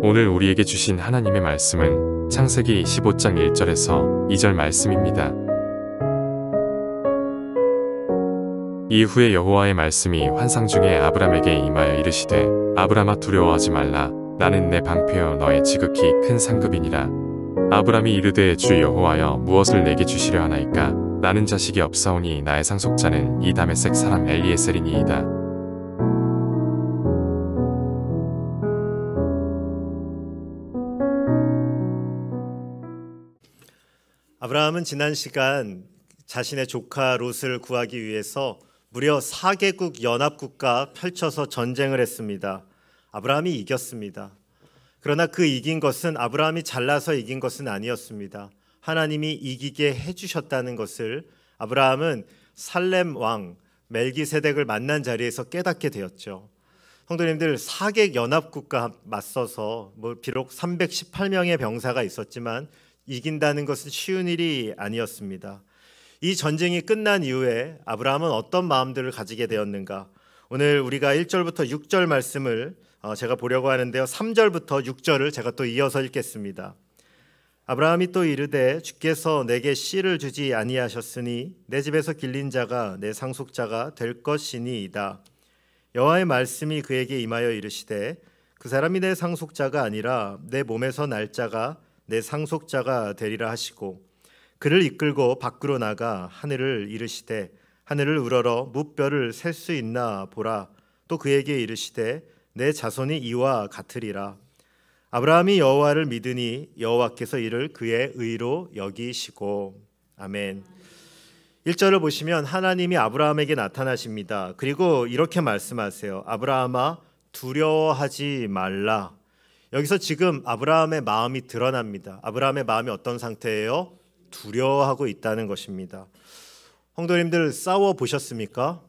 오늘 우리에게 주신 하나님의 말씀은 창세기 25장 1절에서 2절 말씀입니다. 이후에 여호와의 말씀이 환상 중에 아브람에게 임하여 이르시되 아브람아 두려워하지 말라. 나는 내 방패여 너의 지극히 큰 상급이니라. 아브람이 이르되 주 여호와여 무엇을 내게 주시려 하나이까? 나는 자식이 없사오니 나의 상속자는 이 다메섹 사람 엘리에셀이니이다. 아브라함은 지난 시간 자신의 조카 롯을 구하기 위해서 무려 4개국 연합국과 펼쳐서 전쟁을 했습니다. 아브라함이 이겼습니다. 그러나 그 이긴 것은 아브라함이 잘나서 이긴 것은 아니었습니다. 하나님이 이기게 해주셨다는 것을 아브라함은 살렘 왕 멜기세덱을 만난 자리에서 깨닫게 되었죠. 성도님들, 4개 연합국과 맞서서 비록 318명의 병사가 있었지만 이긴다는 것은 쉬운 일이 아니었습니다. 이 전쟁이 끝난 이후에 아브라함은 어떤 마음들을 가지게 되었는가? 오늘 우리가 1절부터 6절 말씀을 제가 보려고 하는데요. 3절부터 6절을 제가 또 이어서 읽겠습니다. 아브라함이 또 이르되 주께서 내게 씨를 주지 아니하셨으니 내 집에서 길린 자가 내 상속자가 될 것이니이다. 여호와의 말씀이 그에게 임하여 이르시되 그 사람이 내 상속자가 아니라 내 몸에서 날 자가 내 상속자가 되리라 하시고 그를 이끌고 밖으로 나가 하늘을 이르시되 하늘을 우러러 무뼈를 셀 수 있나 보라. 또 그에게 이르시되 내 자손이 이와 같으리라. 아브라함이 여호와를 믿으니 여호와께서 이를 그의 의로 여기시고. 아멘. 1절을 보시면 하나님이 아브라함에게 나타나십니다. 그리고 이렇게 말씀하세요. 아브라함아 두려워하지 말라. 여기서 지금 아브라함의 마음이 드러납니다. 아브라함의 마음이 어떤 상태예요? 두려워하고 있다는 것입니다. 성도님들, 싸워 보셨습니까?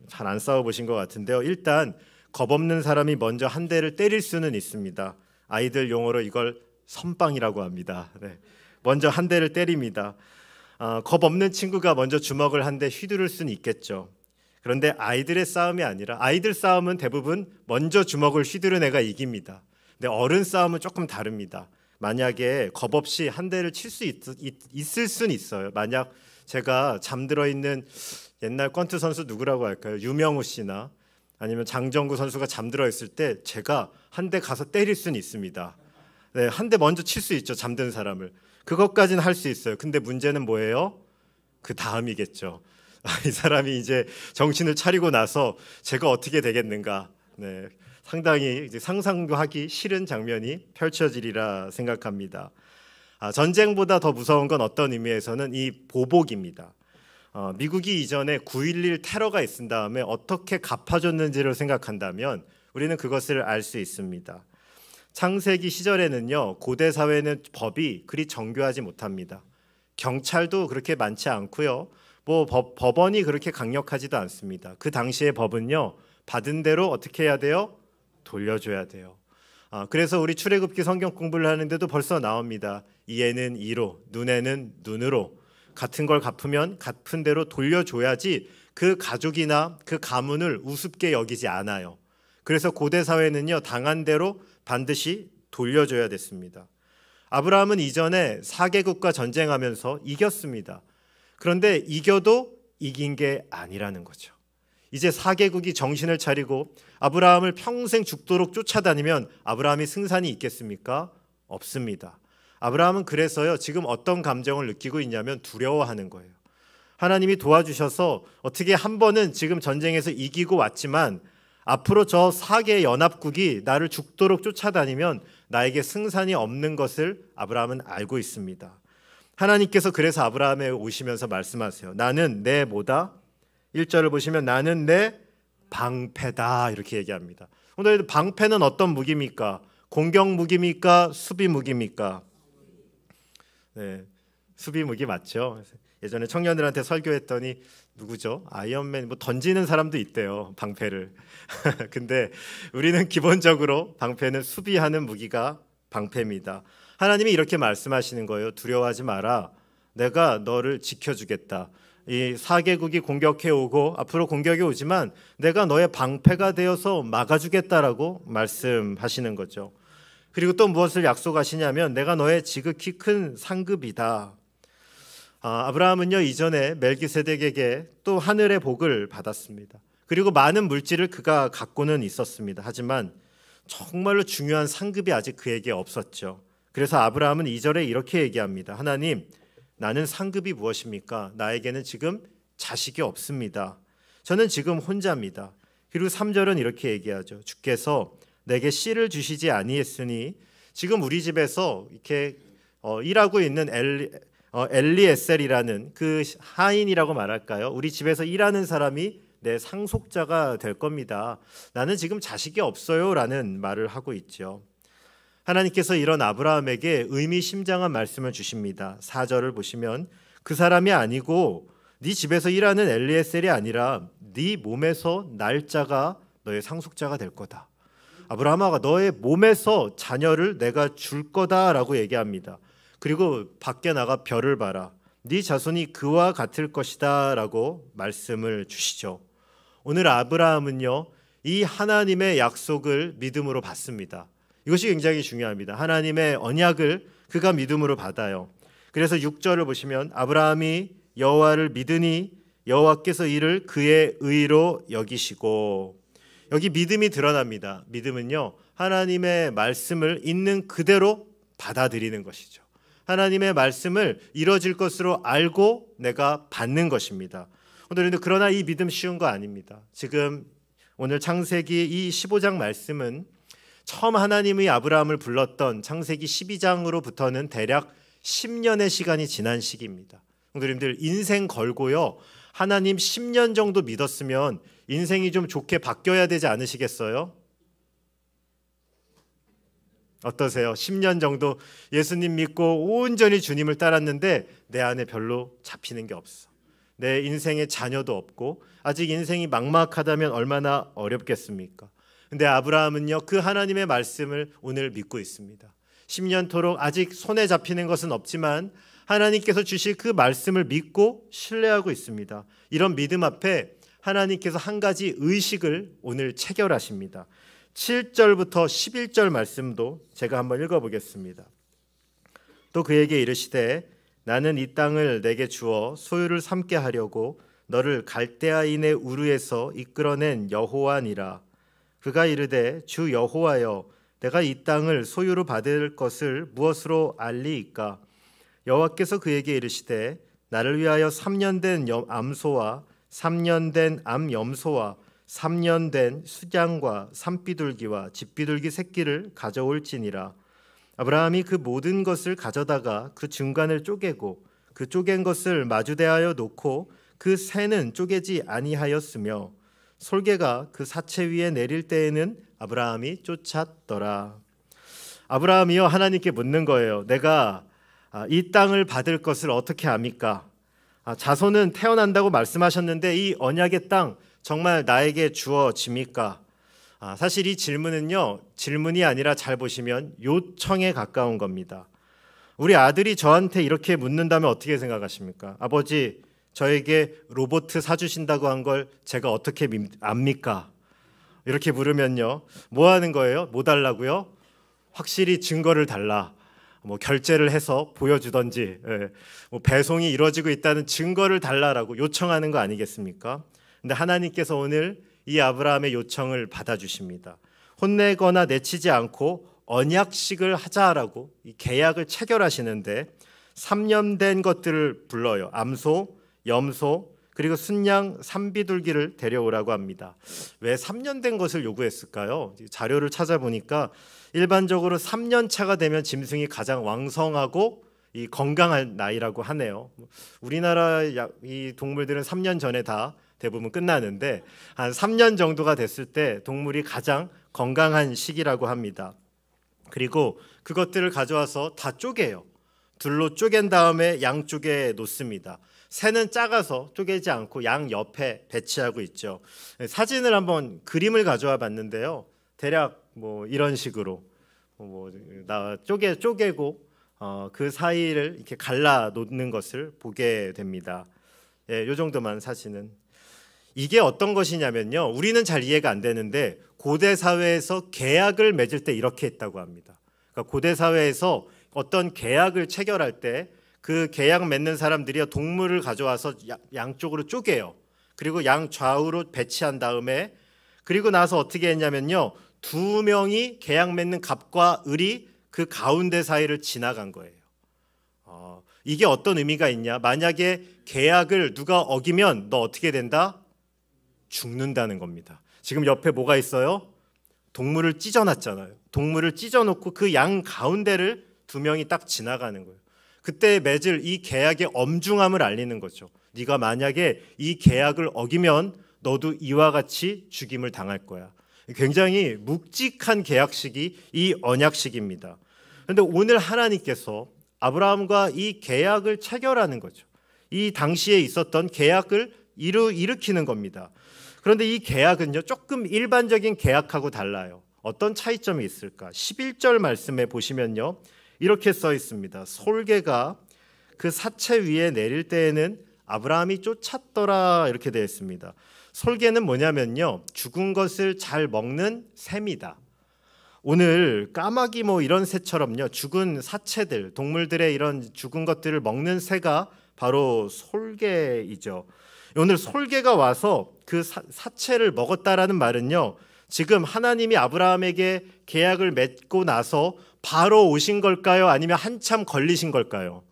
잘 안 싸워 보신 것 같은데요. 일단 겁 없는 사람이 먼저 한 대를 때릴 수는 있습니다. 아이들 용어로 이걸 선빵이라고 합니다. 네. 먼저 한 대를 때립니다. 겁 없는 친구가 먼저 주먹을 한 대 휘두를 수는 있겠죠. 그런데 아이들의 싸움이 아니라 아이들 싸움은 대부분 먼저 주먹을 휘두른 애가 이깁니다. 근데 어른 싸움은 조금 다릅니다. 만약에 겁 없이 한 대를 칠 수 있을 수는 있어요. 만약 제가 잠들어 있는 옛날 권투 선수 누구라고 할까요? 유명우 씨나 아니면 장정구 선수가 잠들어 있을 때 제가 한 대 가서 때릴 수는 있습니다. 네, 한 대 먼저 칠 수 있죠. 잠든 사람을. 그것까지는 할 수 있어요. 근데 문제는 뭐예요? 그 다음이겠죠. 이 사람이 이제 정신을 차리고 나서 제가 어떻게 되겠는가. 네, 상당히 이제 상상도 하기 싫은 장면이 펼쳐지리라 생각합니다. 전쟁보다 더 무서운 건 어떤 의미에서는 이 보복입니다. 미국이 이전에 9.11 테러가 있은 다음에 어떻게 갚아줬는지를 생각한다면 우리는 그것을 알 수 있습니다. 창세기 시절에는요, 고대 사회는 법이 그리 정교하지 못합니다. 경찰도 그렇게 많지 않고요. 법원이 그렇게 강력하지도 않습니다. 그 당시의 법은요, 받은 대로 어떻게 해야 돼요? 돌려줘야 돼요. 그래서 우리 출애굽기 성경 공부를 하는데도 벌써 나옵니다. 이에는 이로, 눈에는 눈으로. 같은 걸 갚으면 갚은 대로 돌려줘야지 그 가족이나 그 가문을 우습게 여기지 않아요. 그래서 고대 사회는요, 당한 대로 반드시 돌려줘야 됐습니다. 아브라함은 이전에 4개국과 전쟁하면서 이겼습니다. 그런데 이겨도 이긴 게 아니라는 거죠. 이제 4개국이 정신을 차리고 아브라함을 평생 죽도록 쫓아다니면 아브라함이 승산이 있겠습니까? 없습니다. 아브라함은 그래서요, 지금 어떤 감정을 느끼고 있냐면 두려워하는 거예요. 하나님이 도와주셔서 어떻게 한 번은 지금 전쟁에서 이기고 왔지만 앞으로 저 4개 연합국이 나를 죽도록 쫓아다니면 나에게 승산이 없는 것을 아브라함은 알고 있습니다. 하나님께서 그래서 아브라함에 오시면서 말씀하세요. 나는 내 뭐다? 1절을 보시면 나는 내 방패다 이렇게 얘기합니다. 오늘 방패는 어떤 무기입니까? 공격 무기입니까? 수비 무기입니까? 네, 수비 무기 맞죠? 예전에 청년들한테 설교했더니 누구죠? 아이언맨 던지는 사람도 있대요, 방패를. 근데 우리는 기본적으로 방패는 수비하는 무기가 방패입니다. 하나님이 이렇게 말씀하시는 거예요. 두려워하지 마라. 내가 너를 지켜주겠다. 이 4개국이 공격해 오고 앞으로 공격이 오지만 내가 너의 방패가 되어서 막아주겠다라고 말씀하시는 거죠. 그리고 또 무엇을 약속하시냐면 내가 너의 지극히 큰 상급이다. 아브라함은요 이전에 멜기세덱에게 또 하늘의 복을 받았습니다. 그리고 많은 물질을 그가 갖고는 있었습니다. 하지만 정말로 중요한 상급이 아직 그에게 없었죠. 그래서 아브라함은 2절에 이렇게 얘기합니다. 하나님, 나는 상급이 무엇입니까? 나에게는 지금 자식이 없습니다. 저는 지금 혼자입니다. 그리고 3절은 이렇게 얘기하죠. 주께서 내게 씨를 주시지 아니했으니 지금 우리 집에서 이렇게 일하고 있는 엘리에셀이라는 그 하인이라고 말할까요? 우리 집에서 일하는 사람이 내 상속자가 될 겁니다. 나는 지금 자식이 없어요 라는 말을 하고 있죠. 하나님께서 이런 아브라함에게 의미심장한 말씀을 주십니다. 4절을 보시면 그 사람이 아니고 네 집에서 일하는 엘리에셀이 아니라 네 몸에서 날 자가 너의 상속자가 될 거다. 아브라함아, 너의 몸에서 자녀를 내가 줄 거다라고 얘기합니다. 그리고 밖에 나가 별을 봐라. 네 자손이 그와 같을 것이다 라고 말씀을 주시죠. 오늘 아브라함은요 이 하나님의 약속을 믿음으로 받습니다. 이것이 굉장히 중요합니다. 하나님의 언약을 그가 믿음으로 받아요. 그래서 6절을 보시면 아브라함이 여호와를 믿으니 여호와께서 이를 그의 의로 여기시고, 여기 믿음이 드러납니다. 믿음은요 하나님의 말씀을 있는 그대로 받아들이는 것이죠. 하나님의 말씀을 이루어질 것으로 알고 내가 받는 것입니다. 오늘은 그러나 이 믿음 쉬운 거 아닙니다. 지금 오늘 창세기 이 15장 말씀은 처음 하나님이 아브라함을 불렀던 창세기 12장으로부터는 대략 10년의 시간이 지난 시기입니다. 성도님들, 인생 걸고요 하나님 10년 정도 믿었으면 인생이 좀 좋게 바뀌어야 되지 않으시겠어요? 어떠세요? 10년 정도 예수님 믿고 온전히 주님을 따랐는데 내 안에 별로 잡히는 게 없어. 내 인생에 자녀도 없고 아직 인생이 막막하다면 얼마나 어렵겠습니까? 근데 아브라함은요 그 하나님의 말씀을 오늘 믿고 있습니다. 10년토록 아직 손에 잡히는 것은 없지만 하나님께서 주실 그 말씀을 믿고 신뢰하고 있습니다. 이런 믿음 앞에 하나님께서 한 가지 의식을 오늘 체결하십니다. 7절부터 11절 말씀도 제가 한번 읽어보겠습니다. 또 그에게 이르시되 나는 이 땅을 내게 주어 소유를 삼게 하려고 너를 갈대아인의 우르에서 이끌어낸 여호와니라. 그가 이르되 주 여호와여, 내가 이 땅을 소유로 받을 것을 무엇으로 알리이까? 여호와께서 그에게 이르시되 나를 위하여 3년 된 암소와 3년 된 암염소와 3년 된 수장과 산비둘기와 집비둘기 새끼를 가져올지니라. 아브라함이 그 모든 것을 가져다가 그 중간을 쪼개고 그 쪼갠 것을 마주대하여 놓고 그 새는 쪼개지 아니하였으며 솔개가 그 사체 위에 내릴 때에는 아브라함이 쫓았더라. 아브라함이요 하나님께 묻는 거예요. 내가 이 땅을 받을 것을 어떻게 압니까? 자손은 태어난다고 말씀하셨는데 이 언약의 땅 정말 나에게 주어집니까? 사실 이 질문은요 질문이 아니라 잘 보시면 요청에 가까운 겁니다. 우리 아들이 저한테 이렇게 묻는다면 어떻게 생각하십니까? 아버지, 저에게 로봇 사주신다고 한 걸 제가 어떻게 압니까? 이렇게 물으면요 뭐 하는 거예요? 뭐 달라고요? 확실히 증거를 달라. 뭐 결제를 해서 보여주던지, 뭐 배송이 이루어지고 있다는 증거를 달라라고 요청하는 거 아니겠습니까? 근데 하나님께서 오늘 이 아브라함의 요청을 받아주십니다. 혼내거나 내치지 않고 언약식을 하자라고 이 계약을 체결하시는데 3년 된 것들을 불러요. 암소, 염소, 그리고 순양, 산비둘기를 데려오라고 합니다. 왜 3년 된 것을 요구했을까요? 자료를 찾아보니까 일반적으로 3년 차가 되면 짐승이 가장 왕성하고 이 건강한 나이라고 하네요. 우리나라 이 동물들은 3년 전에 다 대부분 끝나는데 한 3년 정도가 됐을 때 동물이 가장 건강한 시기라고 합니다. 그리고 그것들을 가져와서 다 쪼개요. 둘로 쪼갠 다음에 양쪽에 놓습니다. 새는 작아서 쪼개지 않고 양 옆에 배치하고 있죠. 사진을 한번 그림을 가져와 봤는데요. 대략 뭐 이런 식으로 쪼개고 그 사이를 이렇게 갈라 놓는 것을 보게 됩니다. 예, 요 정도만 사실은. 이게 어떤 것이냐면요. 우리는 잘 이해가 안 되는데 고대 사회에서 계약을 맺을 때 이렇게 했다고 합니다. 그러니까 고대 사회에서 어떤 계약을 체결할 때 그 계약 맺는 사람들이 동물을 가져와서 양쪽으로 쪼개요. 그리고 양 좌우로 배치한 다음에 그리고 나서 어떻게 했냐면요. 두 명이 계약 맺는 갑과 을이 그 가운데 사이를 지나간 거예요. 이게 어떤 의미가 있냐? 만약에 계약을 누가 어기면 너 어떻게 된다? 죽는다는 겁니다. 지금 옆에 뭐가 있어요? 동물을 찢어놨잖아요. 동물을 찢어놓고 그 양 가운데를 두 명이 딱 지나가는 거예요. 그때 맺을 이 계약의 엄중함을 알리는 거죠. 네가 만약에 이 계약을 어기면 너도 이와 같이 죽임을 당할 거야. 굉장히 묵직한 계약식이 이 언약식입니다. 그런데 오늘 하나님께서 아브라함과 이 계약을 체결하는 거죠. 이 당시에 있었던 계약을 일으키는 겁니다. 그런데 이 계약은요, 조금 일반적인 계약하고 달라요. 어떤 차이점이 있을까? 11절 말씀에 보시면요, 이렇게 써 있습니다. 솔개가 그 사체 위에 내릴 때에는 아브라함이 쫓았더라, 이렇게 되어 있습니다. 솔개는 뭐냐면요, 죽은 것을 잘 먹는 새입니다. 오늘 까마귀 뭐 이런 새처럼요, 죽은 사체들, 동물들의 이런 죽은 것들을 먹는 새가 바로 솔개이죠. 오늘 솔개가 와서 그 사체를 먹었다라는 말은요, 지금 하나님이 아브라함에게 계약을 맺고 나서 바로 오신 걸까요? 아니면 한참 걸리신 걸까요?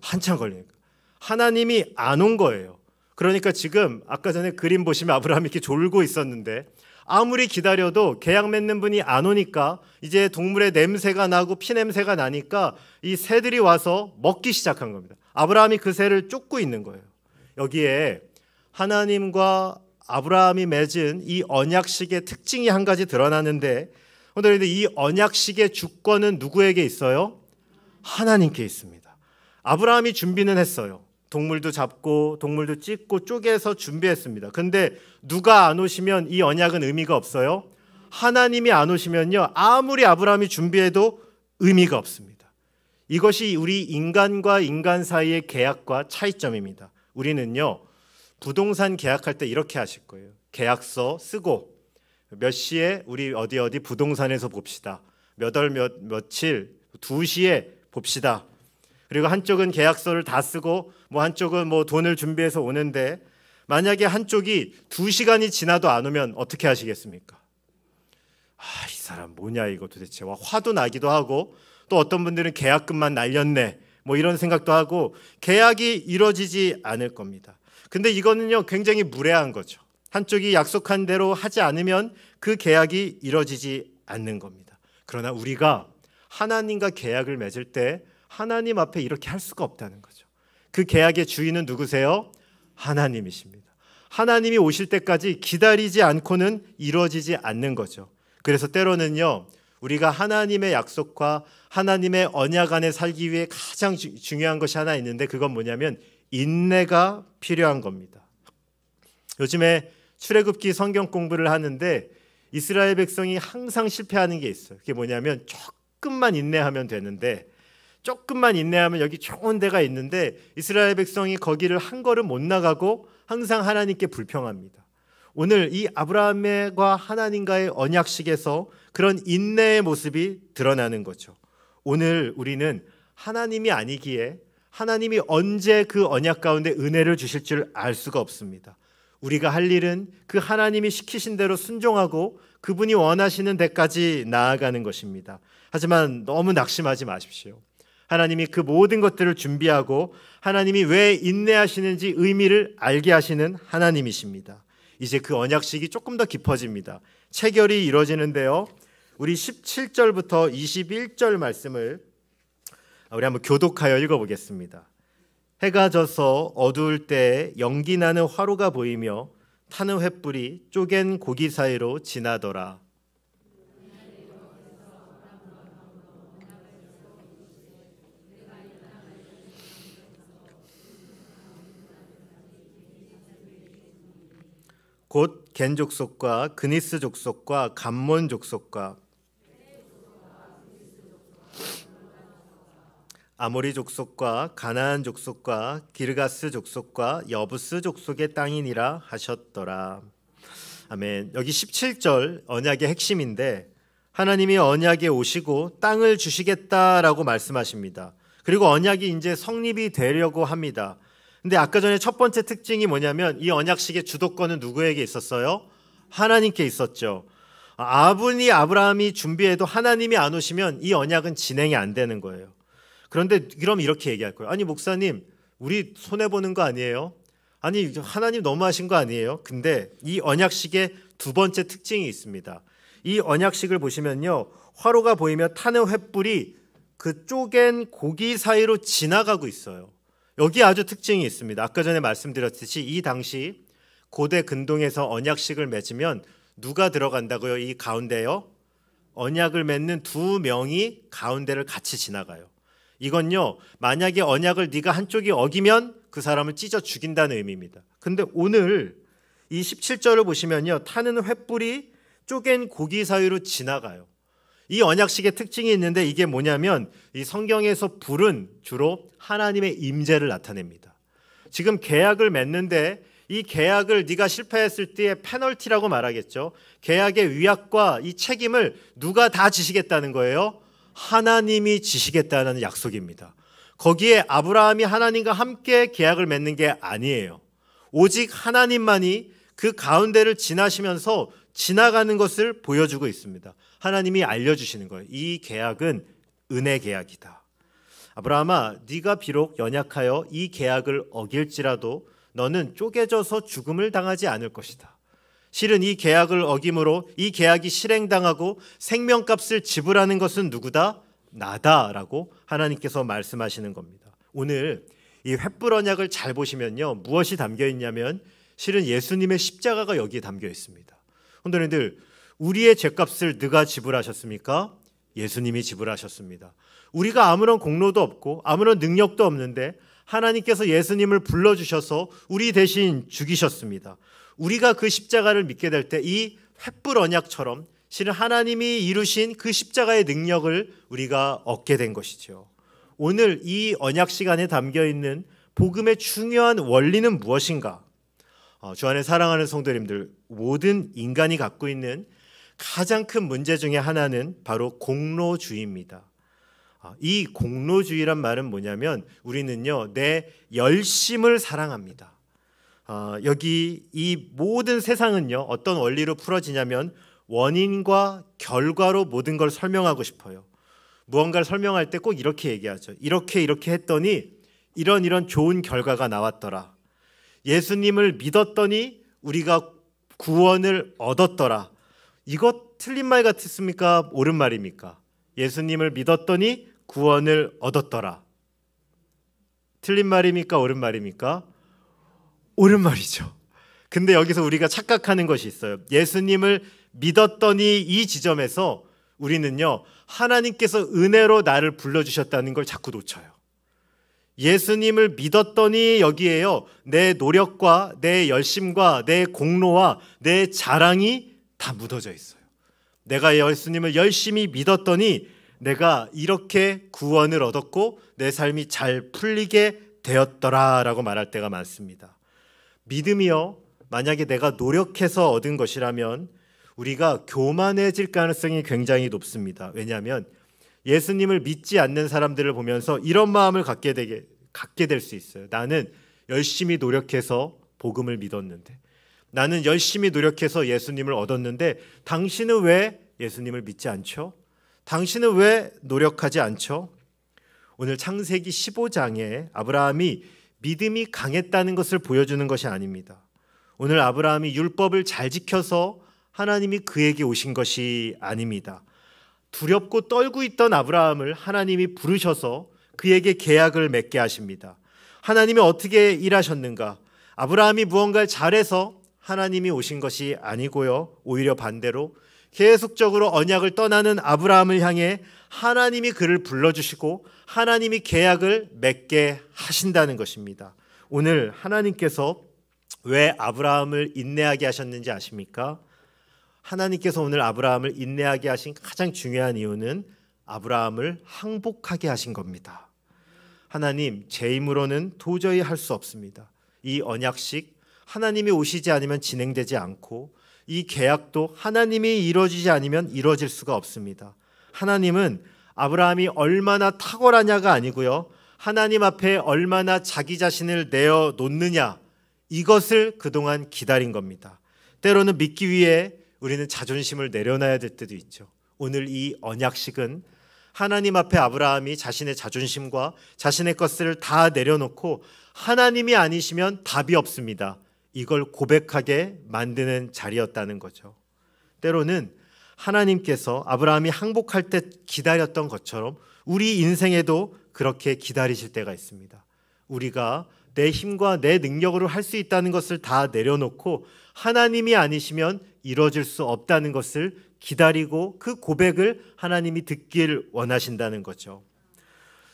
한참 걸리니까. 하나님이 안 온 거예요. 그러니까 지금 아까 전에 그림 보시면 아브라함이 이렇게 졸고 있었는데 아무리 기다려도 계약 맺는 분이 안 오니까 이제 동물의 냄새가 나고 피 냄새가 나니까 이 새들이 와서 먹기 시작한 겁니다. 아브라함이 그 새를 쫓고 있는 거예요. 여기에 하나님과 아브라함이 맺은 이 언약식의 특징이 한 가지 드러나는데, 그런데 이 언약식의 주권은 누구에게 있어요? 하나님께 있습니다. 아브라함이 준비는 했어요. 동물도 잡고 동물도 찢고 쪼개서 준비했습니다. 근데 누가 안 오시면 이 언약은 의미가 없어요. 하나님이 안 오시면요, 아무리 아브라함이 준비해도 의미가 없습니다. 이것이 우리 인간과 인간 사이의 계약과 차이점입니다. 우리는요, 부동산 계약할 때 이렇게 하실 거예요. 계약서 쓰고 몇 시에 우리 어디 부동산에서 봅시다. 몇 월 며칠 2시에 봅시다. 그리고 한쪽은 계약서를 다 쓰고 뭐 한쪽은 뭐 돈을 준비해서 오는데, 만약에 한쪽이 2시간이 지나도 안 오면 어떻게 하시겠습니까? 이 사람 뭐냐 이거 도대체. 화도 나기도 하고, 또 어떤 분들은 계약금만 날렸네 뭐 이런 생각도 하고, 계약이 이루어지지 않을 겁니다. 근데 이거는요, 굉장히 무례한 거죠. 한쪽이 약속한 대로 하지 않으면 그 계약이 이루어지지 않는 겁니다. 그러나 우리가 하나님과 계약을 맺을 때 하나님 앞에 이렇게 할 수가 없다는 거죠. 그 계약의 주인은 누구세요? 하나님이십니다. 하나님이 오실 때까지 기다리지 않고는 이루어지지 않는 거죠. 그래서 때로는요, 우리가 하나님의 약속과 하나님의 언약 안에 살기 위해 가장 중요한 것이 하나 있는데, 그건 뭐냐면 인내가 필요한 겁니다. 요즘에 출애굽기 성경 공부를 하는데 이스라엘 백성이 항상 실패하는 게 있어요. 그게 뭐냐면 조금만 인내하면 되는데, 조금만 인내하면 여기 좋은 데가 있는데 이스라엘 백성이 거기를 한 걸음 못 나가고 항상 하나님께 불평합니다. 오늘 이 아브라함과 하나님과의 언약식에서 그런 인내의 모습이 드러나는 거죠. 오늘 우리는 하나님이 아니기에 하나님이 언제 그 언약 가운데 은혜를 주실 줄 알 수가 없습니다. 우리가 할 일은 그 하나님이 시키신 대로 순종하고 그분이 원하시는 데까지 나아가는 것입니다. 하지만 너무 낙심하지 마십시오. 하나님이 그 모든 것들을 준비하고 하나님이 왜 인내하시는지 의미를 알게 하시는 하나님이십니다. 이제 그 언약식이 조금 더 깊어집니다. 체결이 이루어지는데요, 우리 17절부터 21절 말씀을 우리 한번 교독하여 읽어보겠습니다. 해가 져서 어두울 때 연기 나는 화로가 보이며 타는 횃불이 쪼갠 고기 사이로 지나더라. 곧 겐 족속과 그니스 족속과 감몬 족속과 아모리 족속과 가나안 족속과 기르가스 족속과 여부스 족속의 땅이니라 하셨더라. 아멘. 여기 17절 언약의 핵심인데 하나님이 언약에 오시고 땅을 주시겠다라고 말씀하십니다. 그리고 언약이 이제 성립이 되려고 합니다. 근데 아까 전에 첫 번째 특징이 뭐냐면 이 언약식의 주도권은 누구에게 있었어요? 하나님께 있었죠. 아브라함이 준비해도 하나님이 안 오시면 이 언약은 진행이 안 되는 거예요. 그런데 그럼 이렇게 얘기할 거예요. 아니 목사님, 우리 손해보는 거 아니에요? 아니 하나님 너무하신 거 아니에요? 근데 이 언약식의 두 번째 특징이 있습니다. 이 언약식을 보시면요, 화로가 보이며 타는 횃불이 그 쪼갠 고기 사이로 지나가고 있어요. 여기 아주 특징이 있습니다. 아까 전에 말씀드렸듯이 이 당시 고대 근동에서 언약식을 맺으면 누가 들어간다고요? 이 가운데요? 언약을 맺는 두 명이 가운데를 같이 지나가요. 이건요, 만약에 언약을 네가 한쪽이 어기면 그 사람을 찢어 죽인다는 의미입니다. 근데 오늘 이 17절을 보시면요, 타는 횃불이 쪼갠 고기 사이로 지나가요. 이 언약식의 특징이 있는데 이게 뭐냐면 이 성경에서 불은 주로 하나님의 임재를 나타냅니다. 지금 계약을 맺는데 이 계약을 네가 실패했을 때의 페널티라고 말하겠죠. 계약의 위약과 이 책임을 누가 다 지시겠다는 거예요? 하나님이 지시겠다는 약속입니다. 거기에 아브라함이 하나님과 함께 계약을 맺는 게 아니에요. 오직 하나님만이 그 가운데를 지나시면서 지나가는 것을 보여주고 있습니다. 하나님이 알려주시는 거예요. 이 계약은 은혜 계약이다. 아브라함아, 네가 비록 연약하여 이 계약을 어길지라도 너는 쪼개져서 죽음을 당하지 않을 것이다. 실은 이 계약을 어김으로 이 계약이 실행당하고 생명값을 지불하는 것은 누구다? 나다라고 하나님께서 말씀하시는 겁니다. 오늘 이 횃불 언약을 잘 보시면요, 무엇이 담겨 있냐면 실은 예수님의 십자가가 여기에 담겨 있습니다. 성도님들, 우리의 죄값을 누가 지불하셨습니까? 예수님이 지불하셨습니다. 우리가 아무런 공로도 없고 아무런 능력도 없는데 하나님께서 예수님을 불러주셔서 우리 대신 죽이셨습니다. 우리가 그 십자가를 믿게 될 때 이 횃불 언약처럼 실은 하나님이 이루신 그 십자가의 능력을 우리가 얻게 된 것이죠. 오늘 이 언약 시간에 담겨있는 복음의 중요한 원리는 무엇인가? 주 안에 사랑하는 성도님들, 모든 인간이 갖고 있는 가장 큰 문제 중에 하나는 바로 공로주의입니다. 이 공로주의란 말은 뭐냐면 우리는요, 내 열심을 사랑합니다. 여기 이 모든 세상은요, 어떤 원리로 풀어지냐면 원인과 결과로 모든 걸 설명하고 싶어요. 무언가를 설명할 때 꼭 이렇게 얘기하죠. 이렇게 했더니 이런 좋은 결과가 나왔더라. 예수님을 믿었더니 우리가 구원을 얻었더라. 이것 틀린 말 같습니까? 옳은 말입니까? 예수님을 믿었더니 구원을 얻었더라. 틀린 말입니까? 옳은 말입니까? 옳은 말이죠. 근데 여기서 우리가 착각하는 것이 있어요. 예수님을 믿었더니 이 지점에서 우리는요, 하나님께서 은혜로 나를 불러주셨다는 걸 자꾸 놓쳐요. 예수님을 믿었더니 여기에요, 내 노력과 내 열심과 내 공로와 내 자랑이 다 묻어져 있어요. 내가 예수님을 열심히 믿었더니 내가 이렇게 구원을 얻었고 내 삶이 잘 풀리게 되었더라라고 말할 때가 많습니다. 믿음이요, 만약에 내가 노력해서 얻은 것이라면 우리가 교만해질 가능성이 굉장히 높습니다. 왜냐하면 예수님을 믿지 않는 사람들을 보면서 이런 마음을 갖게 될 수 있어요. 나는 열심히 노력해서 복음을 믿었는데, 나는 열심히 노력해서 예수님을 얻었는데 당신은 왜 예수님을 믿지 않죠? 당신은 왜 노력하지 않죠? 오늘 창세기 15장에 아브라함이 믿음이 강했다는 것을 보여주는 것이 아닙니다. 오늘 아브라함이 율법을 잘 지켜서 하나님이 그에게 오신 것이 아닙니다. 두렵고 떨고 있던 아브라함을 하나님이 부르셔서 그에게 계약을 맺게 하십니다. 하나님이 어떻게 일하셨는가? 아브라함이 무언가를 잘해서 하나님이 오신 것이 아니고요, 오히려 반대로 계속적으로 언약을 떠나는 아브라함을 향해 하나님이 그를 불러주시고 하나님이 계약을 맺게 하신다는 것입니다. 오늘 하나님께서 왜 아브라함을 인내하게 하셨는지 아십니까? 하나님께서 오늘 아브라함을 인내하게 하신 가장 중요한 이유는 아브라함을 항복하게 하신 겁니다. 하나님, 제 힘으로는 도저히 할 수 없습니다. 이 언약식 하나님이 오시지 않으면 진행되지 않고 이 계약도 하나님이 이루어지지 않으면 이루어질 수가 없습니다. 하나님은 아브라함이 얼마나 탁월하냐가 아니고요, 하나님 앞에 얼마나 자기 자신을 내어놓느냐, 이것을 그동안 기다린 겁니다. 때로는 믿기 위해 우리는 자존심을 내려놔야 될 때도 있죠. 오늘 이 언약식은 하나님 앞에 아브라함이 자신의 자존심과 자신의 것을 다 내려놓고 하나님이 아니시면 답이 없습니다, 이걸 고백하게 만드는 자리였다는 거죠. 때로는 하나님께서 아브라함이 항복할 때 기다렸던 것처럼 우리 인생에도 그렇게 기다리실 때가 있습니다. 우리가 내 힘과 내 능력으로 할 수 있다는 것을 다 내려놓고 하나님이 아니시면 이루어질 수 없다는 것을 기다리고 그 고백을 하나님이 듣길 원하신다는 거죠.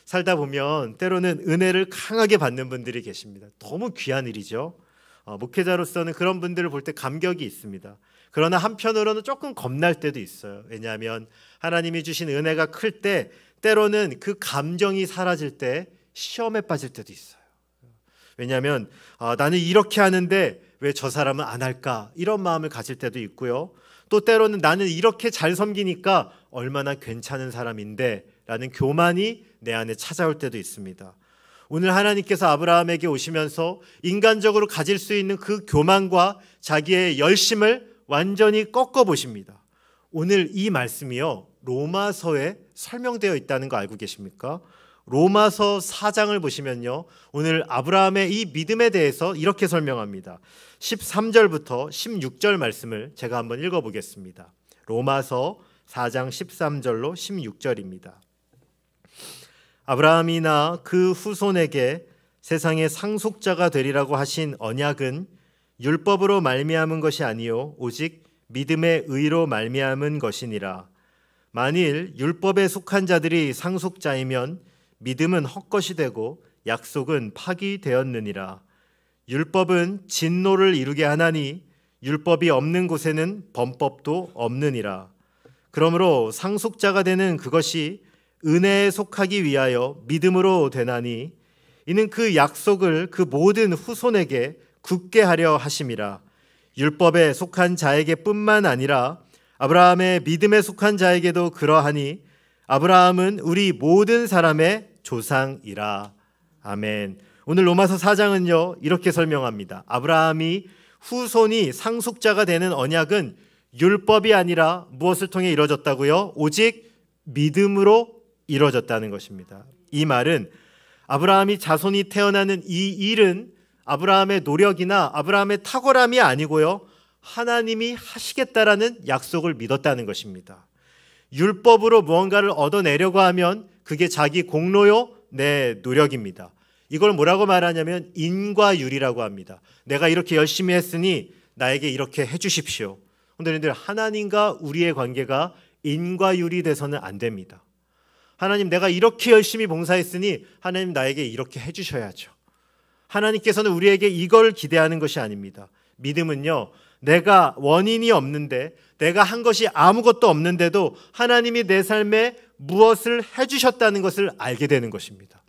살다 보면 때로는 은혜를 강하게 받는 분들이 계십니다. 너무 귀한 일이죠. 목회자로서는 그런 분들을 볼 때 감격이 있습니다. 그러나 한편으로는 조금 겁날 때도 있어요. 왜냐하면 하나님이 주신 은혜가 클 때 때로는 그 감정이 사라질 때 시험에 빠질 때도 있어요. 왜냐하면 나는 이렇게 하는데 왜 저 사람은 안 할까, 이런 마음을 가질 때도 있고요. 또 때로는 나는 이렇게 잘 섬기니까 얼마나 괜찮은 사람인데 라는 교만이 내 안에 찾아올 때도 있습니다. 오늘 하나님께서 아브라함에게 오시면서 인간적으로 가질 수 있는 그 교만과 자기의 열심을 완전히 꺾어보십니다. 오늘 이 말씀이요, 로마서에 설명되어 있다는 거 알고 계십니까? 로마서 4장을 보시면요, 오늘 아브라함의 이 믿음에 대해서 이렇게 설명합니다. 13절부터 16절 말씀을 제가 한번 읽어보겠습니다. 로마서 4장 13절로 16절입니다. 아브라함이나 그 후손에게 세상의 상속자가 되리라고 하신 언약은 율법으로 말미암은 것이 아니요 오직 믿음의 의로 말미암은 것이니라. 만일 율법에 속한 자들이 상속자이면 믿음은 헛것이 되고 약속은 파기되었느니라. 율법은 진노를 이루게 하나니 율법이 없는 곳에는 범법도 없느니라. 그러므로 상속자가 되는 그것이 은혜에 속하기 위하여 믿음으로 되나니 이는 그 약속을 그 모든 후손에게 굳게 하려 하심이라. 율법에 속한 자에게 뿐만 아니라 아브라함의 믿음에 속한 자에게도 그러하니 아브라함은 우리 모든 사람의 조상이라. 아멘. 오늘 로마서 4장은요 이렇게 설명합니다. 아브라함이 후손이 상속자가 되는 언약은 율법이 아니라 무엇을 통해 이루어졌다고요? 오직 믿음으로 이루어졌다는 것입니다. 이 말은 아브라함이 자손이 태어나는 이 일은 아브라함의 노력이나 아브라함의 탁월함이 아니고요, 하나님이 하시겠다라는 약속을 믿었다는 것입니다. 율법으로 무언가를 얻어내려고 하면 그게 자기 공로요, 내 노력입니다. 이걸 뭐라고 말하냐면 인과율이라고 합니다. 내가 이렇게 열심히 했으니 나에게 이렇게 해주십시오. 여러분들, 하나님과 우리의 관계가 인과율이 돼서는 안 됩니다. 하나님, 내가 이렇게 열심히 봉사했으니 하나님 나에게 이렇게 해주셔야죠. 하나님께서는 우리에게 이걸 기대하는 것이 아닙니다. 믿음은요, 내가 원인이 없는데, 내가 한 것이 아무것도 없는데도 하나님이 내 삶에 무엇을 해주셨다는 것을 알게 되는 것입니다.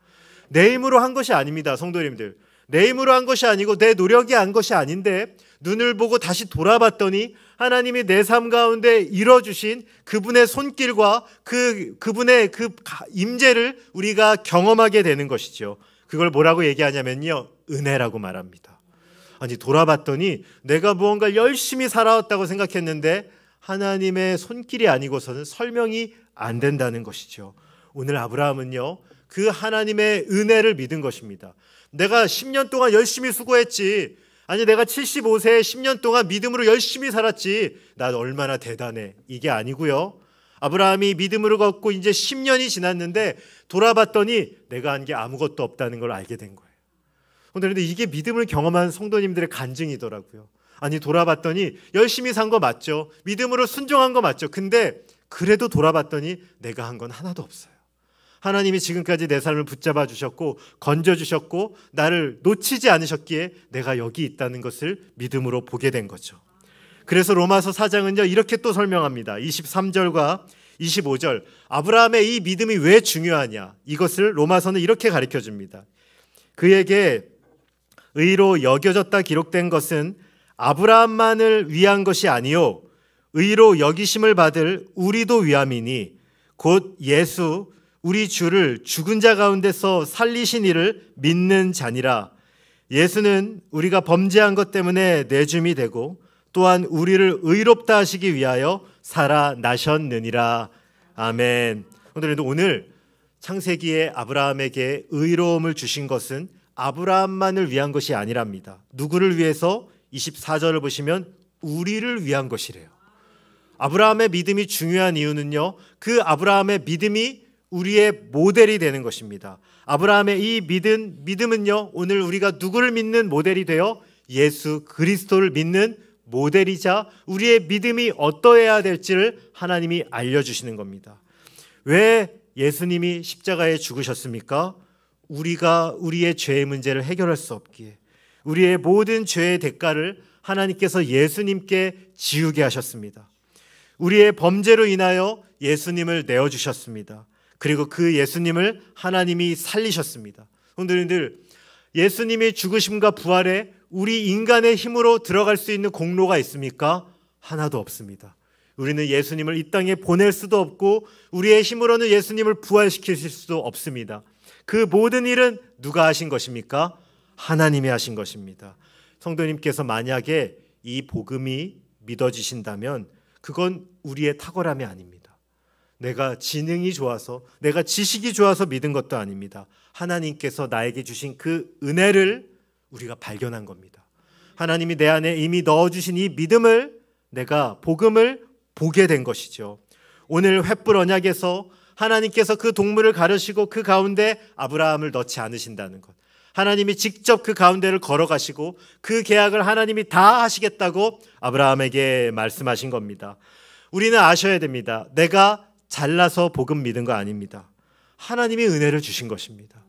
내 힘으로 한 것이 아닙니다. 성도님들, 내 힘으로 한 것이 아니고 내 노력이 한 것이 아닌데 눈을 보고 다시 돌아봤더니 하나님이 내 삶 가운데 이뤄주신 그분의 손길과 그분의 그 임재를 우리가 경험하게 되는 것이죠. 그걸 뭐라고 얘기하냐면요, 은혜라고 말합니다. 아니, 돌아봤더니 내가 무언가 열심히 살아왔다고 생각했는데 하나님의 손길이 아니고서는 설명이 안 된다는 것이죠. 오늘 아브라함은요, 그 하나님의 은혜를 믿은 것입니다. 내가 10년 동안 열심히 수고했지, 아니 내가 75세에 10년 동안 믿음으로 열심히 살았지, 난 얼마나 대단해, 이게 아니고요, 아브라함이 믿음으로 걷고 이제 10년이 지났는데 돌아봤더니 내가 한 게 아무것도 없다는 걸 알게 된 거예요. 그런데 이게 믿음을 경험한 성도님들의 간증이더라고요. 아니, 돌아봤더니 열심히 산 거 맞죠, 믿음으로 순종한 거 맞죠, 근데 그래도 돌아봤더니 내가 한 건 하나도 없어요. 하나님이 지금까지 내 삶을 붙잡아 주셨고 건져주셨고 나를 놓치지 않으셨기에 내가 여기 있다는 것을 믿음으로 보게 된 거죠. 그래서 로마서 4장은요 이렇게 또 설명합니다. 23절과 25절, 아브라함의 이 믿음이 왜 중요하냐? 이것을 로마서는 이렇게 가르쳐 줍니다. 그에게 의로 여겨졌다 기록된 것은 아브라함만을 위한 것이 아니요 의로 여기심을 받을 우리도 위함이니 곧 예수 우리 주를 죽은 자 가운데서 살리신 이를 믿는 자니라. 예수는 우리가 범죄한 것 때문에 내줌이 되고 또한 우리를 의롭다 하시기 위하여 살아나셨느니라. 아멘. 오늘 창세기에 아브라함에게 의로움을 주신 것은 아브라함만을 위한 것이 아니랍니다. 누구를 위해서? 24절을 보시면 우리를 위한 것이래요. 아브라함의 믿음이 중요한 이유는요, 그 아브라함의 믿음이 우리의 모델이 되는 것입니다. 아브라함의 이 믿음은요, 오늘 우리가 누구를 믿는 모델이 되어 예수 그리스도를 믿는 모델이자 우리의 믿음이 어떠해야 될지를 하나님이 알려주시는 겁니다. 왜 예수님이 십자가에 죽으셨습니까? 우리가 우리의 죄의 문제를 해결할 수 없기에, 우리의 모든 죄의 대가를 하나님께서 예수님께 지우게 하셨습니다. 우리의 범죄로 인하여 예수님을 내어주셨습니다. 그리고 그 예수님을 하나님이 살리셨습니다. 오늘들 예수님의 죽으심과 부활에 우리 인간의 힘으로 들어갈 수 있는 공로가 있습니까? 하나도 없습니다. 우리는 예수님을 이 땅에 보낼 수도 없고 우리의 힘으로는 예수님을 부활시킬 수도 없습니다. 그 모든 일은 누가 하신 것입니까? 하나님이 하신 것입니다. 성도님께서 만약에 이 복음이 믿어지신다면 그건 우리의 탁월함이 아닙니다. 내가 지능이 좋아서, 내가 지식이 좋아서 믿은 것도 아닙니다. 하나님께서 나에게 주신 그 은혜를 우리가 발견한 겁니다. 하나님이 내 안에 이미 넣어주신 이 믿음을, 내가 복음을 보게 된 것이죠. 오늘 횃불 언약에서 하나님께서 그 동물을 가르시고 그 가운데 아브라함을 넣지 않으신다는 것, 하나님이 직접 그 가운데를 걸어가시고 그 계약을 하나님이 다 하시겠다고 아브라함에게 말씀하신 겁니다. 우리는 아셔야 됩니다. 내가 잘나서 복음 믿은 거 아닙니다. 하나님이 은혜를 주신 것입니다.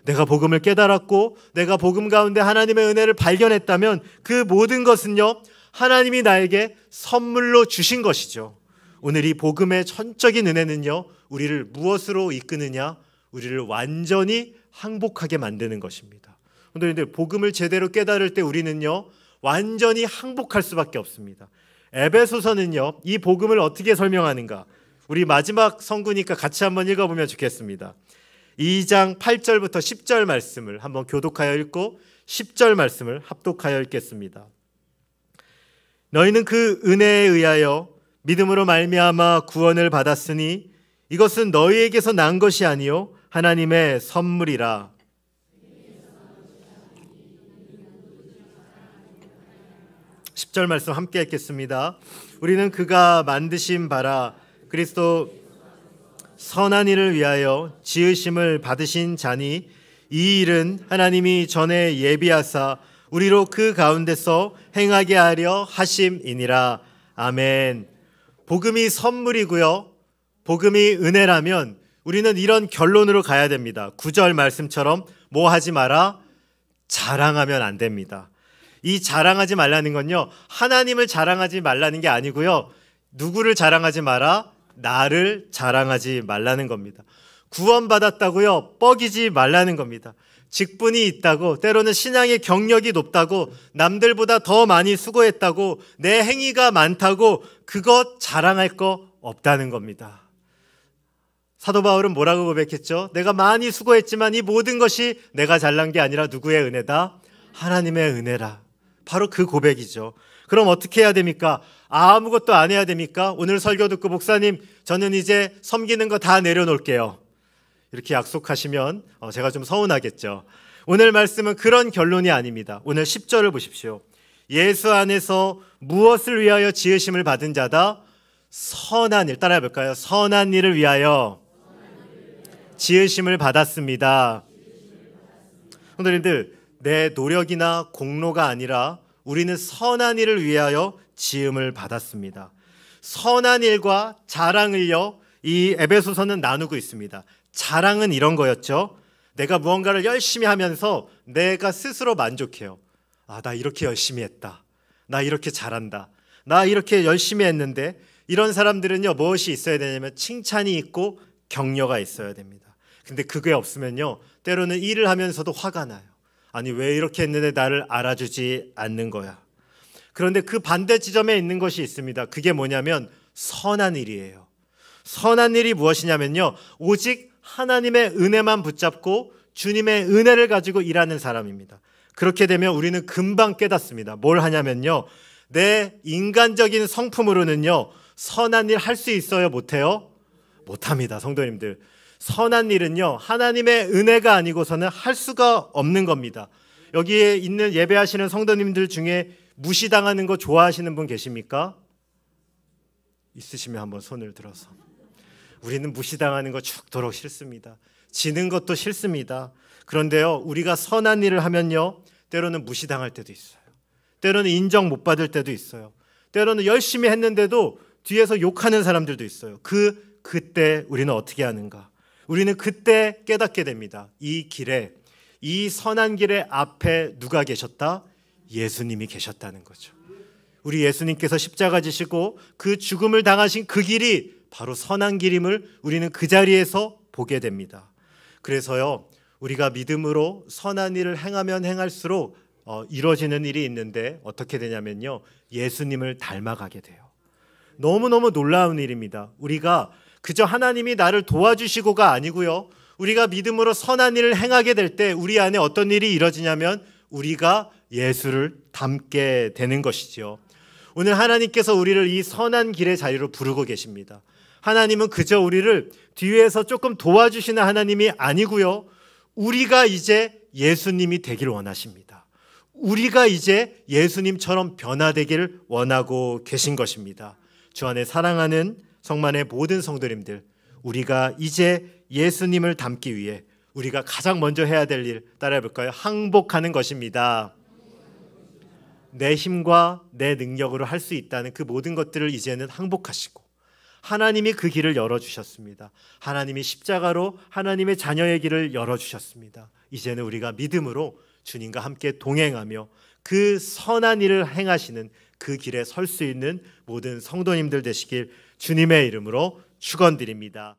내가 복음을 깨달았고 내가 복음 가운데 하나님의 은혜를 발견했다면 그 모든 것은요, 하나님이 나에게 선물로 주신 것이죠. 오늘 이 복음의 전적인 은혜는요, 우리를 무엇으로 이끄느냐? 우리를 완전히 항복하게 만드는 것입니다. 오늘 복음을 제대로 깨달을 때 우리는요, 완전히 항복할 수밖에 없습니다. 에베소서는요, 이 복음을 어떻게 설명하는가? 우리 마지막 성구니까 같이 한번 읽어보면 좋겠습니다. 2장 8절부터 10절 말씀을 한번 교독하여 읽고 10절 말씀을 합독하여 읽겠습니다. 너희는 그 은혜에 의하여 믿음으로 말미암아 구원을 받았으니 이것은 너희에게서 난 것이 아니요 하나님의 선물이라. 10절 말씀 함께 읽겠습니다. 우리는 그가 만드신 바라 그리스도 선한 일을 위하여 지으심을 받으신 자니 이 일은 하나님이 전에 예비하사 우리로 그 가운데서 행하게 하려 하심이니라. 아멘. 복음이 선물이고요, 복음이 은혜라면 우리는 이런 결론으로 가야 됩니다. 9절 말씀처럼 뭐 하지 마라? 자랑하면 안 됩니다. 이 자랑하지 말라는 건요, 하나님을 자랑하지 말라는 게 아니고요, 누구를 자랑하지 마라? 나를 자랑하지 말라는 겁니다. 구원받았다고요, 뻐기지 말라는 겁니다. 직분이 있다고, 때로는 신앙의 경력이 높다고, 남들보다 더 많이 수고했다고, 내 행위가 많다고 그것 자랑할 거 없다는 겁니다. 사도 바울은 뭐라고 고백했죠? 내가 많이 수고했지만 이 모든 것이 내가 잘난 게 아니라 누구의 은혜다? 하나님의 은혜라. 바로 그 고백이죠. 그럼 어떻게 해야 됩니까? 아무것도 안 해야 됩니까? 오늘 설교 듣고 목사님, 저는 이제 섬기는 거 다 내려놓을게요, 이렇게 약속하시면 제가 좀 서운하겠죠. 오늘 말씀은 그런 결론이 아닙니다. 오늘 10절을 보십시오. 예수 안에서 무엇을 위하여 지으심을 받은 자다? 선한 일. 따라해 볼까요? 선한 일을 위하여 지으심을 받았습니다. 성도님들, 내 노력이나 공로가 아니라 우리는 선한 일을 위하여 지음을 받았습니다. 선한 일과 자랑을요, 이 에베소서는 나누고 있습니다. 자랑은 이런 거였죠. 내가 무언가를 열심히 하면서 내가 스스로 만족해요. 아, 나 이렇게 열심히 했다. 나 이렇게 잘한다. 나 이렇게 열심히 했는데 이런 사람들은요, 무엇이 있어야 되냐면 칭찬이 있고 격려가 있어야 됩니다. 근데 그게 없으면요, 때로는 일을 하면서도 화가 나요. 아니, 왜 이렇게 했는데 나를 알아주지 않는 거야. 그런데 그 반대 지점에 있는 것이 있습니다. 그게 뭐냐면 선한 일이에요. 선한 일이 무엇이냐면요, 오직 하나님의 은혜만 붙잡고 주님의 은혜를 가지고 일하는 사람입니다. 그렇게 되면 우리는 금방 깨닫습니다. 뭘 하냐면요, 내 인간적인 성품으로는요, 선한 일 할 수 있어요? 못해요? 못합니다. 성도님들, 선한 일은요, 하나님의 은혜가 아니고서는 할 수가 없는 겁니다. 여기에 있는 예배하시는 성도님들 중에 무시당하는 거 좋아하시는 분 계십니까? 있으시면 한번 손을 들어서. 우리는 무시당하는 거 죽도록 싫습니다. 지는 것도 싫습니다. 그런데요, 우리가 선한 일을 하면요, 때로는 무시당할 때도 있어요. 때로는 인정 못 받을 때도 있어요. 때로는 열심히 했는데도 뒤에서 욕하는 사람들도 있어요. 그때 우리는 어떻게 하는가? 우리는 그때 깨닫게 됩니다. 이 길에, 이 선한 길의 앞에 누가 계셨다? 예수님이 계셨다는 거죠. 우리 예수님께서 십자가 지시고 그 죽음을 당하신 그 길이 바로 선한 길임을 우리는 그 자리에서 보게 됩니다. 그래서요, 우리가 믿음으로 선한 일을 행하면 행할수록 이루어지는 일이 있는데 어떻게 되냐면요, 예수님을 닮아가게 돼요. 너무너무 놀라운 일입니다. 우리가 그저 하나님이 나를 도와주시고가 아니고요, 우리가 믿음으로 선한 일을 행하게 될 때 우리 안에 어떤 일이 이루어지냐면 우리가 예수를 닮게 되는 것이지요. 오늘 하나님께서 우리를 이 선한 길의 자리로 부르고 계십니다. 하나님은 그저 우리를 뒤에서 조금 도와주시는 하나님이 아니고요, 우리가 이제 예수님이 되길 원하십니다. 우리가 이제 예수님처럼 변화되기를 원하고 계신 것입니다. 주 안에 사랑하는 성만의 모든 성도님들, 우리가 이제 예수님을 닮기 위해 우리가 가장 먼저 해야 될 일 따라해 볼까요? 항복하는 것입니다. 내 힘과 내 능력으로 할 수 있다는 그 모든 것들을 이제는 항복하시고, 하나님이 그 길을 열어주셨습니다. 하나님이 십자가로 하나님의 자녀의 길을 열어주셨습니다. 이제는 우리가 믿음으로 주님과 함께 동행하며 그 선한 일을 행하시는 그 길에 설 수 있는 모든 성도님들 되시길 주님의 이름으로 축원드립니다.